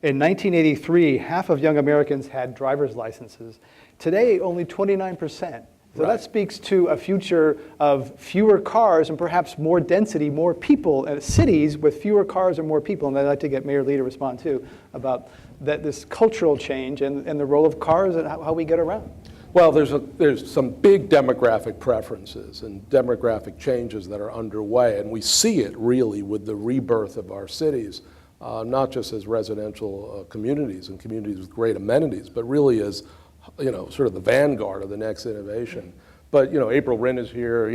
In 1983, half of young Americans had driver's licenses. Today, only 29%. So that speaks to a future of fewer cars and perhaps more density, more people, cities with fewer cars and more people. And I'd like to get Mayor Lee to respond too about this cultural change and the role of cars and how we get around. Well, there's some big demographic preferences and demographic changes that are underway, and we see it really with the rebirth of our cities, not just as residential communities and communities with great amenities, but really as sort of the vanguard of the next innovation. But April Wren is here.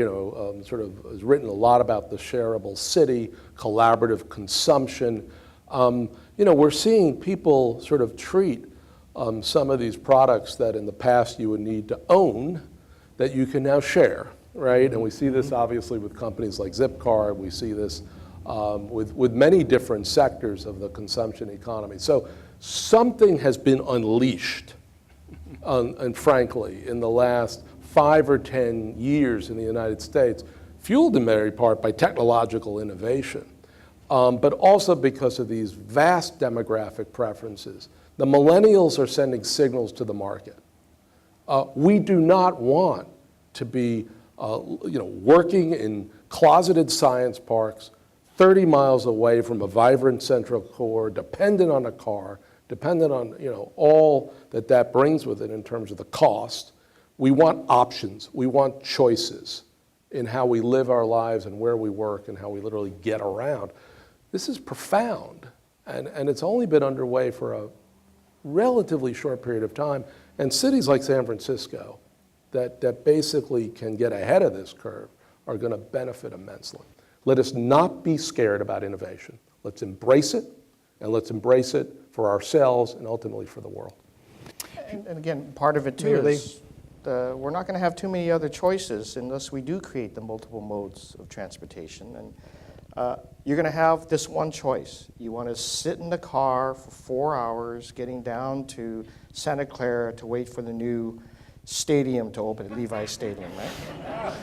Sort of has written a lot about the shareable city, collaborative consumption. We're seeing people sort of treat some of these products that in the past you would need to own, that you can now share, right? And we see this obviously with companies like Zipcar. We see this with many different sectors of the consumption economy. So something has been unleashed, and frankly, in the last 5 or 10 years in the United States, fueled in very part by technological innovation, but also because of these vast demographic preferences. The millennials are sending signals to the market. We do not want to be working in closeted science parks 30 miles away from a vibrant central core, dependent on a car, dependent on all that brings with it in terms of the cost. We want options. We want choices in how we live our lives and where we work and how we literally get around. This is profound, and it's only been underway for a relatively short period of time. And cities like San Francisco that basically can get ahead of this curve are going to benefit immensely. Let us not be scared about innovation. Let's embrace it, and let's embrace it for ourselves and ultimately for the world. And again, part of it too is we're not going to have too many other choices unless we do create the multiple modes of transportation. And you're going to have this one choice. You want to sit in the car for 4 hours, getting down to Santa Clara to wait for the new stadium to open at Levi Stadium, right?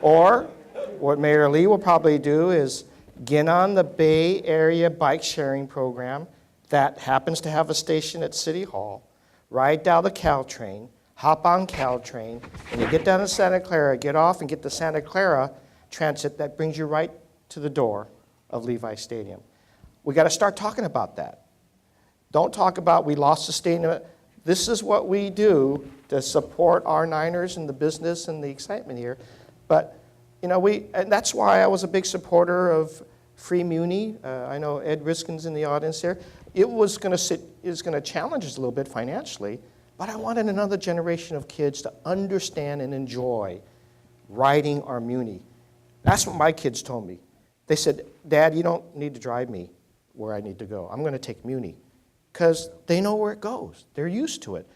Or what Mayor Lee will probably do is get on the Bay Area bike sharing program that happens to have a station at City Hall, ride down the Caltrain, hop on Caltrain, and you get down to Santa Clara, get off and get the Santa Clara transit that brings you right to the door of Levi Stadium. We got to start talking about that. Don't talk about we lost the stadium. This is what we do to support our Niners and the business and the excitement here. But and that's why I was a big supporter of free Muni. I know Ed Riskin's in the audience there. It was going to challenge us a little bit financially, but I wanted another generation of kids to understand and enjoy riding our Muni. That's what my kids told me. They said, Dad, you don't need to drive me where I need to go. I'm going to take Muni. Because they know where it goes. They're used to it.